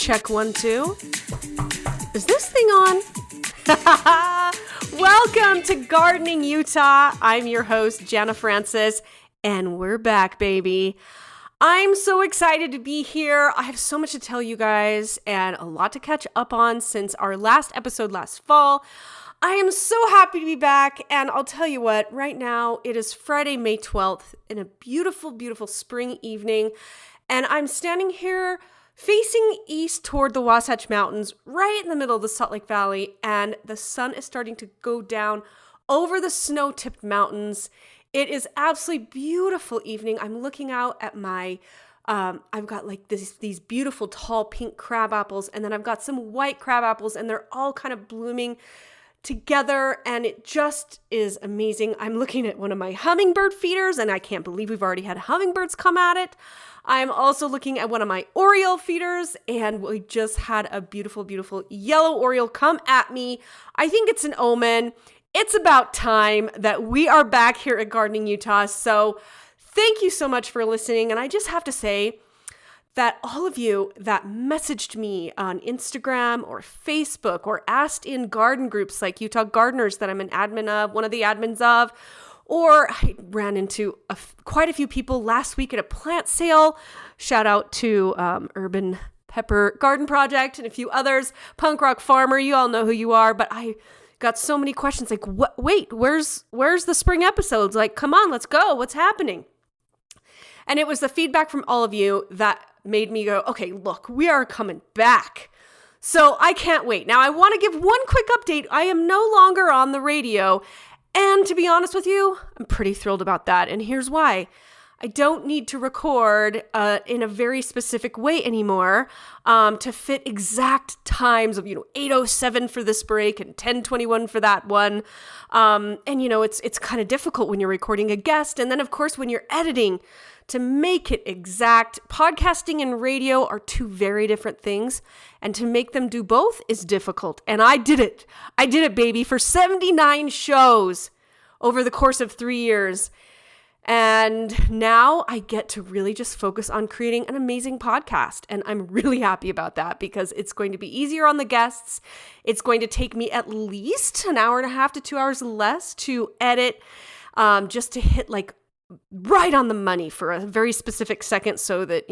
Check 1, 2. Is this thing on? Welcome to Gardening Utah. I'm your host, Jana Francis, and we're back, baby. I'm so excited to be here. I have so much to tell you guys and a lot to catch up on since our last episode last fall. I am so happy to be back, and I'll tell you what, right now it is Friday, May 12th in a beautiful, beautiful spring evening, and I'm standing here facing east toward the Wasatch Mountains, right in the middle of the Salt Lake Valley, and the sun is starting to go down over the snow-tipped mountains. It is absolutely beautiful evening. I'm looking out at my, I've got like these beautiful tall pink crab apples, and then I've got some white crab apples, and they're all kind of blooming together, and it just is amazing. I'm looking at one of my hummingbird feeders, and I can't believe we've already had hummingbirds come at it. I'm also looking at one of my Oriole feeders, and we just had a beautiful, beautiful yellow Oriole come at me. I think it's an omen. It's about time that we are back here at Gardening Utah. So thank you so much for listening. And I just have to say that all of you that messaged me on Instagram or Facebook or asked in garden groups like Utah Gardeners that I'm an admin of, one of the admins of, or I ran into quite a few people last week at a plant sale. Shout out to Urban Pepper Garden Project and a few others. Punk Rock Farmer, you all know who you are. But I got so many questions like, what? Wait, where's the spring episodes? Like, come on, let's go. What's happening? And it was the feedback from all of you that made me go, okay, look, we are coming back. So I can't wait. Now, I want to give one quick update. I am no longer on the radio. And to be honest with you, I'm pretty thrilled about that. And here's why. I don't need to record in a very specific way anymore to fit exact times of, 8:07 for this break and 10:21 for that one. And, it's kind of difficult when you're recording a guest. And then, of course, when you're editing to make it exact. Podcasting and radio are two very different things. And to make them do both is difficult. And I did it. I did it, baby, for 79 shows over the course of 3 years. And now I get to really just focus on creating an amazing podcast. And I'm really happy about that because it's going to be easier on the guests. It's going to take me at least an hour and a half to 2 hours less to edit, just to hit like right on the money for a very specific second so that,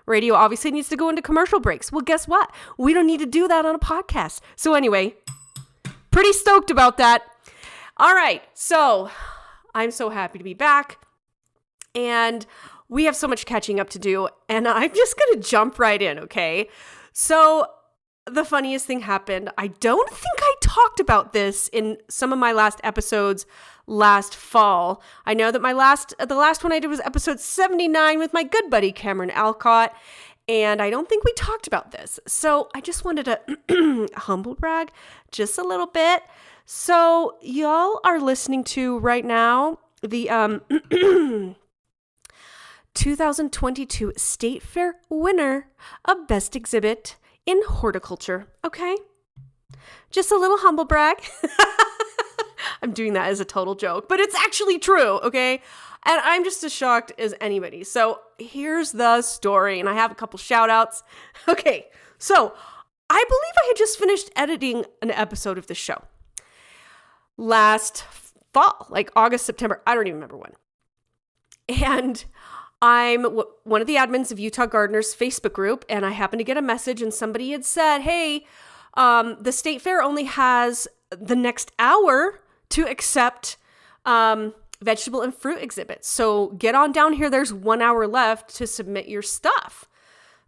radio obviously needs to go into commercial breaks. Well, guess what? We don't need to do that on a podcast. So anyway, pretty stoked about that. All right. So I'm so happy to be back. And we have so much catching up to do, and I'm just going to jump right in, okay? So the funniest thing happened. I don't think I talked about this in some of my last episodes last fall. I know that the last one I did was episode 79 with my good buddy Cameron Alcott, and I don't think we talked about this. So I just wanted to humble brag just a little bit. So y'all are listening to right now the 2022 State Fair winner of Best Exhibit in Horticulture, okay? Just a little humble brag. I'm doing that as a total joke, but it's actually true, okay? And I'm just as shocked as anybody. So here's the story, and I have a couple shout outs. Okay, so I believe I had just finished editing an episode of the show last fall, like August, September, I don't even remember when. And I'm one of the admins of Utah Gardeners Facebook group, and I happened to get a message, and somebody had said, hey, the State Fair only has the next hour to accept vegetable and fruit exhibits. So get on down here. There's 1 hour left to submit your stuff.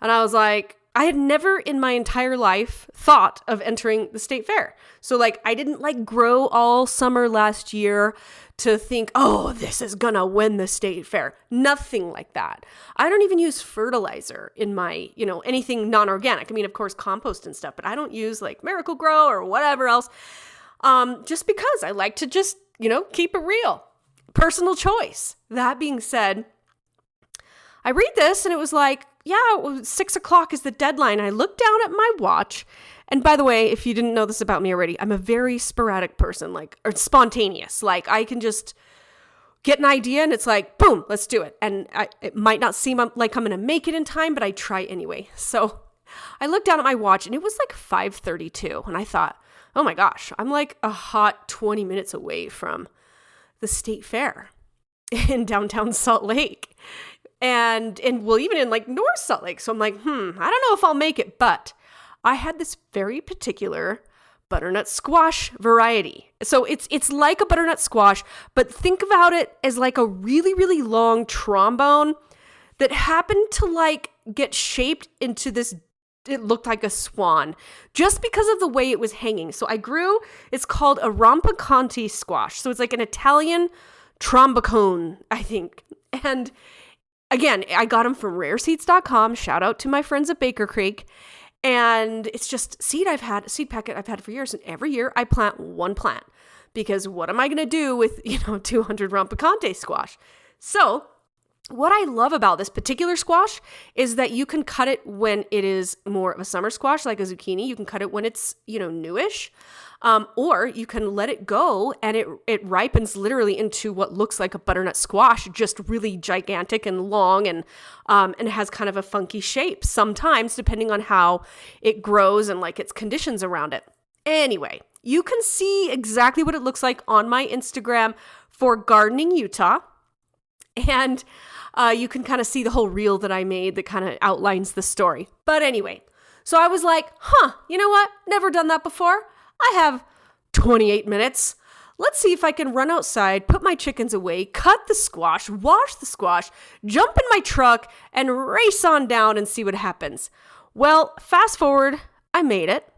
And I was like, I had never in my entire life thought of entering the State Fair. So I didn't grow all summer last year to think, oh, this is gonna win the State Fair. Nothing like that. I don't even use fertilizer in my, anything non-organic. I mean, of course, compost and stuff, but I don't use Miracle Grow or whatever else. Just because I like to just, keep it real. Personal choice. That being said, I read this and it was like, yeah, 6 o'clock is the deadline. I looked down at my watch. And by the way, if you didn't know this about me already, I'm a very sporadic person, or spontaneous. I can just get an idea and it's like, boom, let's do it. And it might not seem like I'm going to make it in time, but I try anyway. So I looked down at my watch and it was like 5:32. And I thought, oh my gosh, I'm like a hot 20 minutes away from the state fair in downtown Salt Lake. And well, even in like North Salt Lake. So I'm like, I don't know if I'll make it, but I had this very particular butternut squash variety. So it's like a butternut squash, but think about it as like a really, really long trombone that happened to like get shaped into this, it looked like a swan just because of the way it was hanging. So it's called a rampicante squash. So it's like an Italian trombone, I think. And again, I got them from rareseeds.com. Shout out to my friends at Baker Creek. And it's just seed packet I've had for years. And every year I plant one plant because what am I going to do with, 200 rampicante squash? So what I love about this particular squash is that you can cut it when it is more of a summer squash, like a zucchini. You can cut it when it's, newish. Or you can let it go and it ripens literally into what looks like a butternut squash, just really gigantic and long and it has kind of a funky shape sometimes depending on how it grows and like its conditions around it. Anyway, you can see exactly what it looks like on my Instagram for Gardening Utah. And you can kind of see the whole reel that I made that kind of outlines the story. But anyway, so I was like, you know what? Never done that before. I have 28 minutes. Let's see if I can run outside, put my chickens away, cut the squash, wash the squash, jump in my truck, and race on down and see what happens. Well, fast forward, I made it.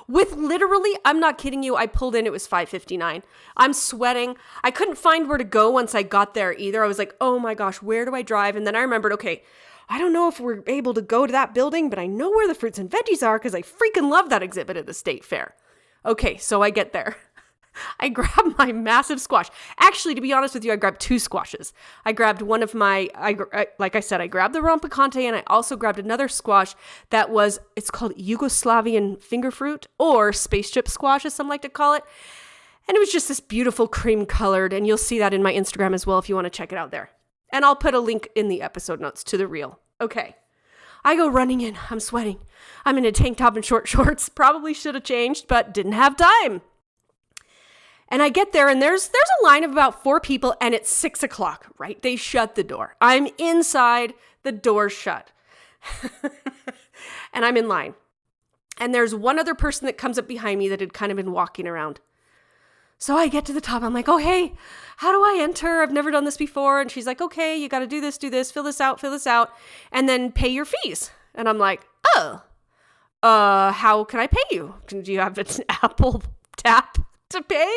With literally, I'm not kidding you, I pulled in, it was 5:59. I'm sweating. I couldn't find where to go once I got there either. I was like, oh my gosh, where do I drive? And then I remembered, okay, I don't know if we're able to go to that building, but I know where the fruits and veggies are because I freaking love that exhibit at the state fair. Okay, so I get there. I grab my massive squash. Actually, to be honest with you, I grabbed two squashes. I grabbed one of my, like I said, I grabbed the rampicante and I also grabbed another squash it's called Yugoslavian finger fruit or space chip squash, as some like to call it. And it was just this beautiful cream colored, and you'll see that in my Instagram as well if you want to check it out there. And I'll put a link in the episode notes to the reel. Okay. I go running in. I'm sweating. I'm in a tank top and short shorts. Probably should have changed, but didn't have time. And I get there and there's a line of about 4 people and it's 6:00, right? They shut the door. I'm inside, the door's shut. And I'm in line. And there's one other person that comes up behind me that had kind of been walking around. So I get to the top. I'm like, oh, hey, how do I enter? I've never done this before. And she's like, okay, you got to do this, fill this out, and then pay your fees. And I'm like, oh, how can I pay you? Do you have an Apple Tap to pay?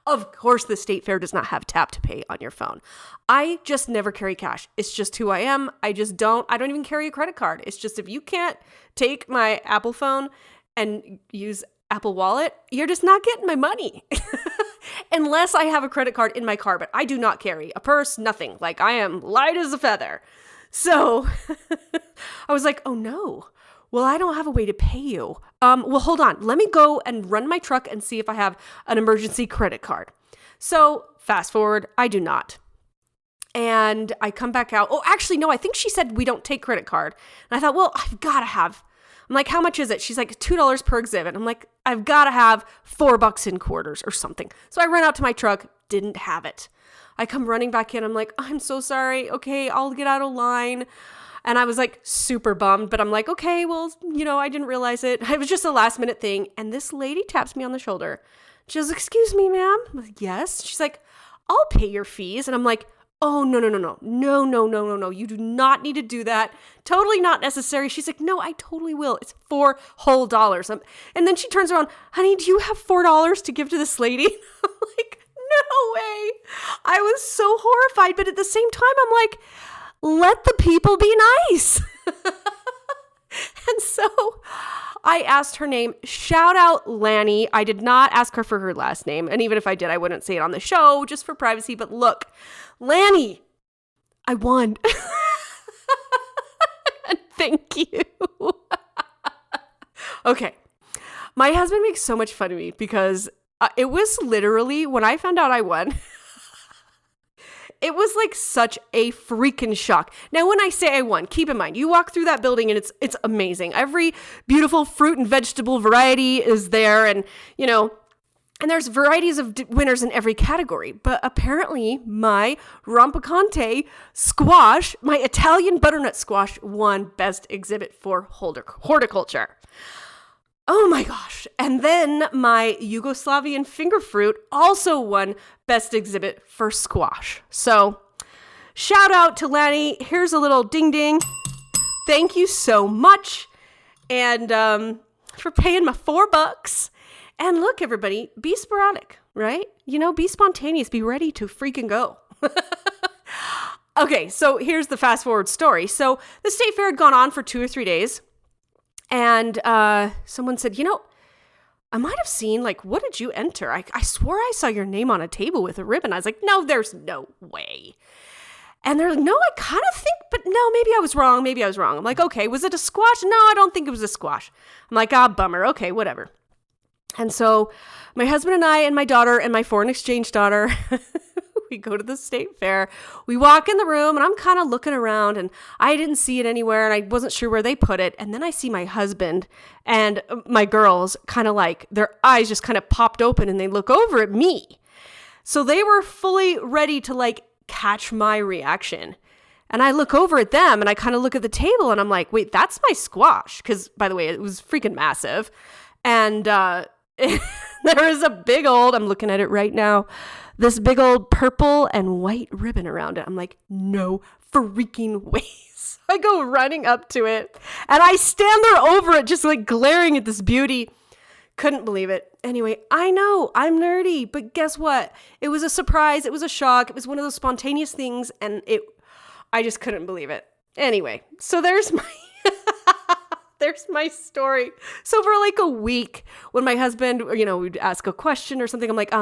Of course, the state fair does not have tap to pay on your phone. I just never carry cash. It's just who I am. I don't even carry a credit card. It's just if you can't take my Apple phone and use Apple Wallet, you're just not getting my money. Unless I have a credit card in my car, but I do not carry a purse, nothing. Like I am light as a feather. So I was like, oh no. Well, I don't have a way to pay you. Well, hold on. Let me go and run my truck and see if I have an emergency credit card. So fast forward, I do not. And I come back out. Oh, actually, no, I think she said we don't take credit card. And I thought, well, I've got to have. I'm like, how much is it? She's like, $2 per exhibit. I'm like, I've got to have $4 in quarters or something. So I ran out to my truck, didn't have it. I come running back in. I'm like, I'm so sorry. Okay, I'll get out of line. And I was like super bummed, but I'm like, okay, well, I didn't realize it. It was just a last minute thing. And this lady taps me on the shoulder. She goes, excuse me, ma'am. I'm like, yes. She's like, I'll pay your fees. And I'm like, oh, no. You do not need to do that. Totally not necessary. She's like, no, I totally will. It's $4 whole. And then she turns around, honey, do you have $4 to give to this lady? I'm like, no way. I was so horrified. But at the same time, I'm like, let the people be nice. And so I asked her name. Shout out Lanny. I did not ask her for her last name. And even if I did, I wouldn't say it on the show just for privacy. But look, Lanny, I won. And thank you. Okay. My husband makes so much fun of me because it was literally when I found out I won. It was like such a freaking shock. Now, when I say I won, keep in mind, you walk through that building and it's amazing. Every beautiful fruit and vegetable variety is there, and and there's varieties of winners in every category. But apparently my Rompicante squash, my Italian butternut squash, won best exhibit for horticulture. Oh my gosh. And then my Yugoslavian finger fruit also won best exhibit for squash. So shout out to Lanny. Here's a little ding ding. Thank you so much. And for paying my $4. And look, everybody, be sporadic, right? Be spontaneous, be ready to freaking go. Okay, so here's the fast forward story. So the state fair had gone on for 2 or 3 days. And someone said, I might have seen, what did you enter? I swore I saw your name on a table with a ribbon. I was like, no, there's no way. And they're like, no, I kind of think, but no, maybe I was wrong. I'm like, okay, was it a squash? No, I don't think it was a squash. I'm like, bummer. Okay, whatever. And so my husband and I and my daughter and my foreign exchange daughter, we go to the state fair. We walk in the room and I'm kind of looking around and I didn't see it anywhere and I wasn't sure where they put it. And then I see my husband and my girls kind of like their eyes just kind of popped open and they look over at me. So they were fully ready to catch my reaction. And I look over at them and I kind of look at the table and I'm like, wait, that's my squash. Because by the way, it was freaking massive. And there is a big old, I'm looking at it right now, this big old purple and white ribbon around it. I'm like, no freaking ways. I go running up to it and I stand there over it, just glaring at this beauty. Couldn't believe it. Anyway, I know I'm nerdy, but guess what? It was a surprise. It was a shock. It was one of those spontaneous things. And I just couldn't believe it. Anyway, so there's my story. So for a week, when my husband, would ask a question or something, I'm like,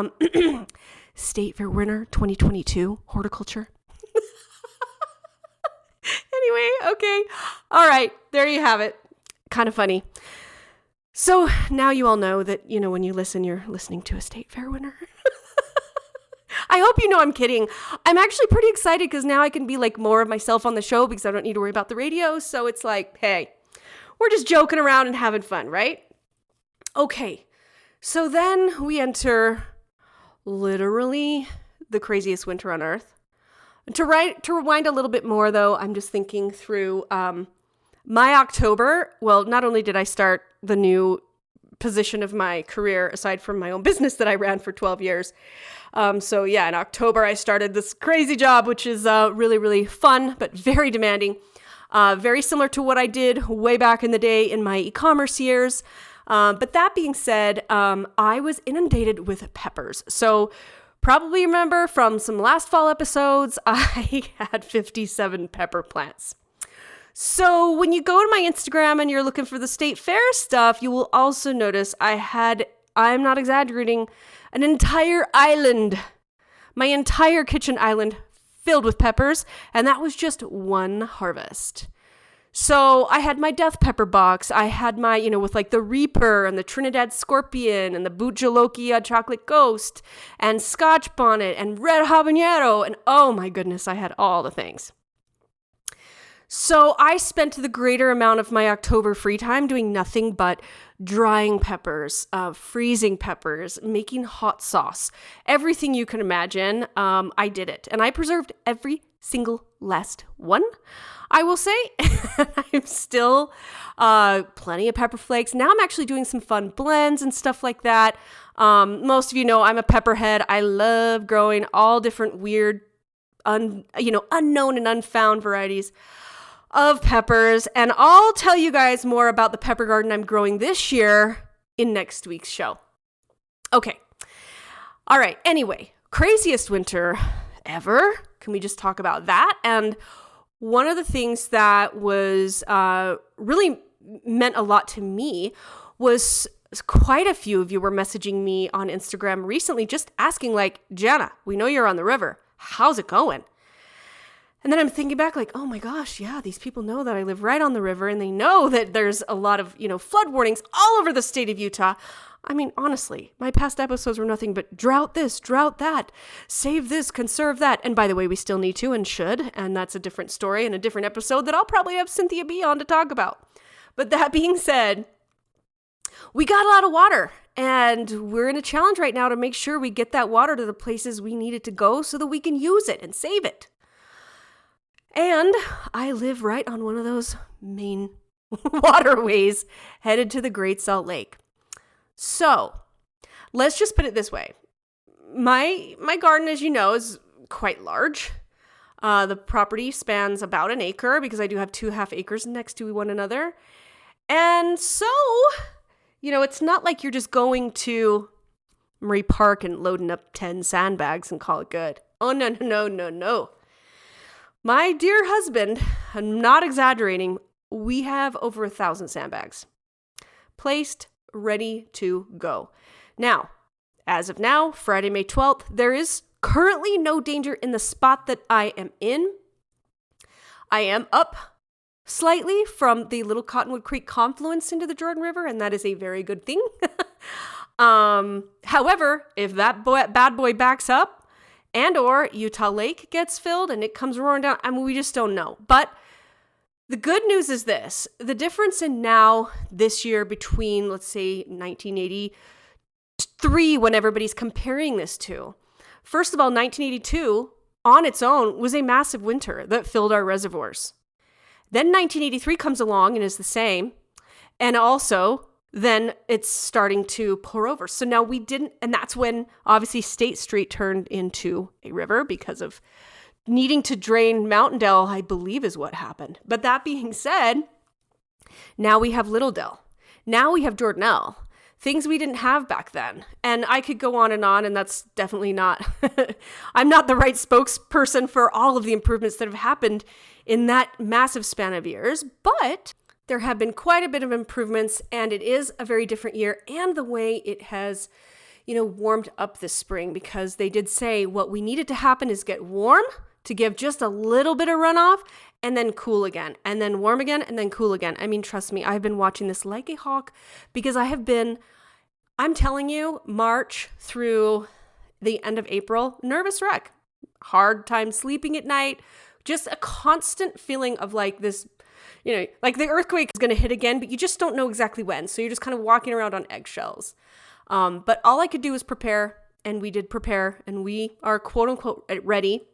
State Fair winner 2022 horticulture. Anyway, okay. All right. There you have it. Kind of funny. So now you all know that, when you listen, you're listening to a State Fair winner. I hope you know I'm kidding. I'm actually pretty excited because now I can be more of myself on the show because I don't need to worry about the radio. So it's hey, we're just joking around and having fun, right? Okay, so then we enter literally the craziest winter on earth. To rewind a little bit more, though, I'm just thinking through my October. Well, not only did I start the new position of my career, aside from my own business that I ran for 12 years. So yeah, in October, I started this crazy job, which is really, really fun, but very demanding. Very similar to what I did way back in the day in my e-commerce years. But that being said, I was inundated with peppers. So probably remember from some last fall episodes, I had 57 pepper plants. So when you go to my Instagram and you're looking for the state fair stuff, you will also notice I'm not exaggerating, an entire island, my entire kitchen island filled with peppers, and that was just one harvest. So I had my death pepper box. I had my, with the Reaper and the Trinidad Scorpion and the Bujalokia Chocolate Ghost and Scotch Bonnet and Red Habanero. And oh my goodness, I had all the things. So I spent the greater amount of my October free time doing nothing but drying peppers, freezing peppers, making hot sauce, everything you can imagine. I did it, and I preserved every single last one. I will say I'm still plenty of pepper flakes. Now I'm actually doing some fun blends and stuff like that. Most of you know I'm a pepperhead. I love growing all different weird, unknown and unfound varieties of peppers, and I'll tell you guys more about the pepper garden I'm growing this year in next week's show. Okay. All right. Anyway, craziest winter ever. Can we just talk about that? And one of the things that was really meant a lot to me was quite a few of you were messaging me on Instagram recently just asking Jana, we know you're on the river. How's it going? And then I'm thinking back like, oh my gosh, yeah, these people know that I live right on the river and they know that there's a lot of, flood warnings all over the state of Utah. I mean, honestly, my past episodes were nothing but drought this, drought that, save this, conserve that. And by the way, we still need to and should. And that's a different story and a different episode that I'll probably have Cynthia B on to talk about. But that being said, we got a lot of water and we're in a challenge right now to make sure we get that water to the places we need it to go so that we can use it and save it. And I live right on one of those main waterways headed to the Great Salt Lake. So let's just put it this way. My garden, as you know, is quite large. The property spans about an acre because I do have 2.5 acres next to one another. And so, it's not like you're just going to Murray Park and loading up 10 sandbags and call it good. Oh, no. My dear husband, I'm not exaggerating, we have over 1,000 sandbags placed, ready to go. Now, as of now, Friday, May 12th, there is currently no danger in the spot that I am in. I am up slightly from the Little Cottonwood Creek confluence into the Jordan River, and that is a very good thing. However, if that bad boy backs up, and or Utah Lake gets filled and it comes roaring down, we just don't know. But the good news is this. The difference in now this year between, let's say, 1983, when everybody's comparing this to. First of all, 1982 on its own was a massive winter that filled our reservoirs. Then 1983 comes along and is the same. And also, then it's starting to pour over. So now and that's when obviously State Street turned into a river because of needing to drain Mountaindale, I believe is what happened. But that being said, now we have Little Dell. Now we have Jordanelle. Things we didn't have back then. And I could go on, and that's definitely not, I'm not the right spokesperson for all of the improvements that have happened in that massive span of years, but there have been quite a bit of improvements, and it is a very different year, and the way it has, warmed up this spring, because they did say what we needed to happen is get warm to give just a little bit of runoff and then cool again, and then warm again and then cool again. I mean, trust me, I've been watching this like a hawk because I'm telling you, March through the end of April, nervous wreck, hard time sleeping at night, just a constant feeling of like this, like the earthquake is going to hit again, but you just don't know exactly when. So you're just kind of walking around on eggshells. But all I could do was prepare, and we did prepare, and we are quote unquote ready.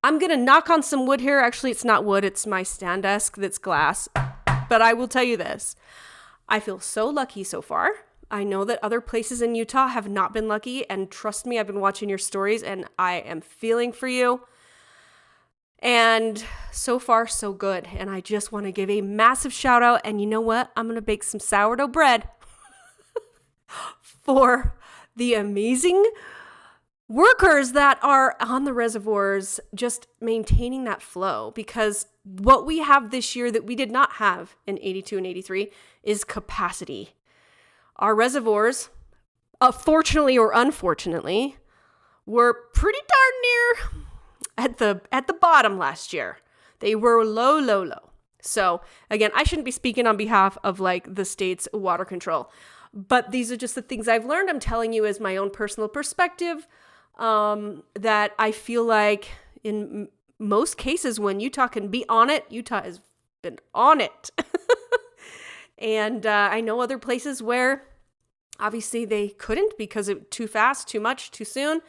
I'm going to knock on some wood here. Actually, it's not wood. It's my stand desk that's glass. But I will tell you this. I feel so lucky so far. I know that other places in Utah have not been lucky. And trust me, I've been watching your stories and I am feeling for you. And so far, so good. And I just want to give a massive shout out. And you know what? I'm going to bake some sourdough bread for the amazing workers that are on the reservoirs, just maintaining that flow. Because what we have this year that we did not have in 82 and 83 is capacity. Our reservoirs, fortunately or unfortunately, were pretty darn near at the bottom last year. They were low. So again, I shouldn't be speaking on behalf of like the state's water control, but these are just the things I've learned. I'm telling you as my own personal perspective, that I feel like in most cases when Utah can be on it, Utah has been on it. And I know other places where obviously they couldn't because it too fast, too much, too soon.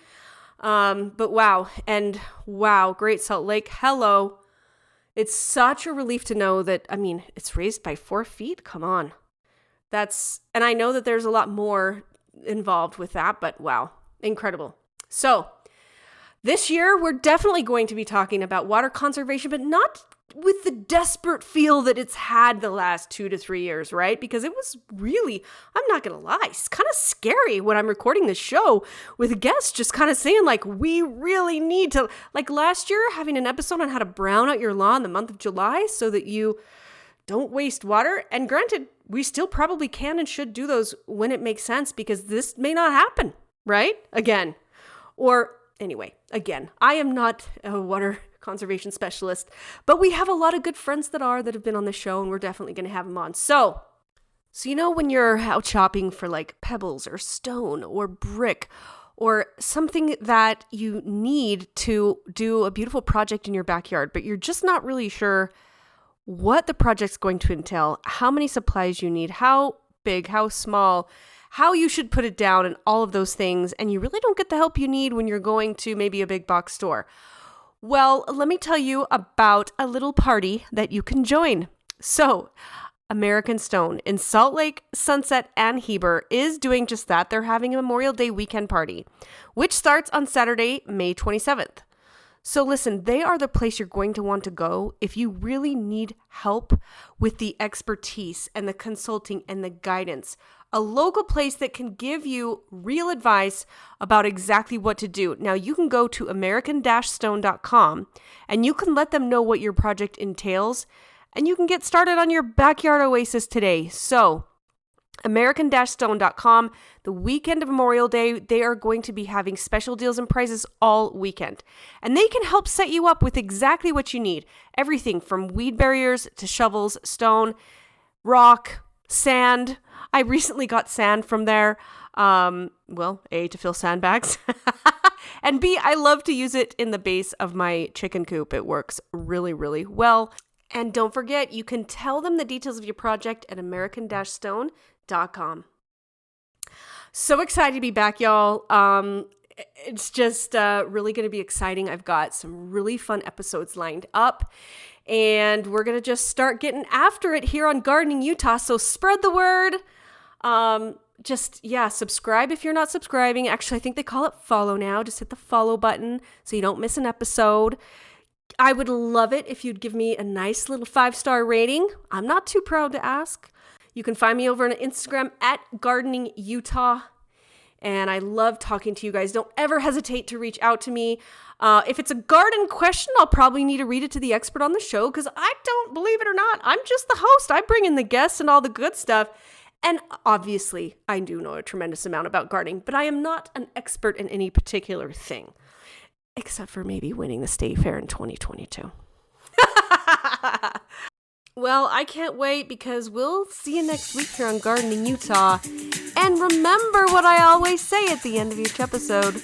But wow. And wow, Great Salt Lake. Hello. It's such a relief to know that, it's raised by 4 feet. Come on. And I know that there's a lot more involved with that, but wow, incredible. So this year, we're definitely going to be talking about water conservation, but not with the desperate feel that it's had the last 2 to 3 years, right? Because it was really, I'm not going to lie, it's kind of scary when I'm recording this show with guests just kind of saying like, we really need to, like last year, having an episode on how to brown out your lawn in the month of July so that you don't waste water. And granted, we still probably can and should do those when it makes sense because this may not happen, right? Again, I am not a water conservation specialist, but we have a lot of good friends that have been on the show, and we're definitely going to have them on. So you know, when you're out shopping for like pebbles or stone or brick or something that you need to do a beautiful project in your backyard, but you're just not really sure what the project's going to entail, how many supplies you need, how big, how small, how you should put it down, and all of those things, and you really don't get the help you need when you're going to maybe a big box store. Well, let me tell you about a little party that you can join. So, American Stone in Salt Lake, Sunset, and Heber is doing just that. They're having a Memorial Day weekend party, which starts on Saturday, May 27th. So listen, they are the place you're going to want to go if you really need help with the expertise and the consulting and the guidance. A local place that can give you real advice about exactly what to do. Now, you can go to american-stone.com and you can let them know what your project entails, and you can get started on your backyard oasis today. So, american-stone.com, the weekend of Memorial Day, they are going to be having special deals and prizes all weekend. And they can help set you up with exactly what you need. Everything from weed barriers to shovels, stone, rock, sand. I recently got sand from there. A, to fill sandbags. And B, I love to use it in the base of my chicken coop. It works really, really well. And don't forget, you can tell them the details of your project at american-stone.com. So excited to be back, y'all. It's just really going to be exciting. I've got some really fun episodes lined up, and we're going to just start getting after it here on Gardening Utah. So spread the word. Subscribe if you're not subscribing. Actually, I think they call it follow now. Just hit the follow button so you don't miss an episode. I would love it if you'd give me a nice little 5-star rating. I'm not too proud to ask. You can find me over on Instagram at Gardening Utah. And I love talking to you guys. Don't ever hesitate to reach out to me. If it's a garden question, I'll probably need to read it to the expert on the show, because I don't, believe it or not, I'm just the host. I bring in the guests and all the good stuff. And obviously, I do know a tremendous amount about gardening, but I am not an expert in any particular thing. Except for maybe winning the state fair in 2022. Well, I can't wait, because we'll see you next week here on Gardening Utah. And remember what I always say at the end of each episode: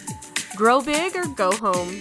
grow big or go home.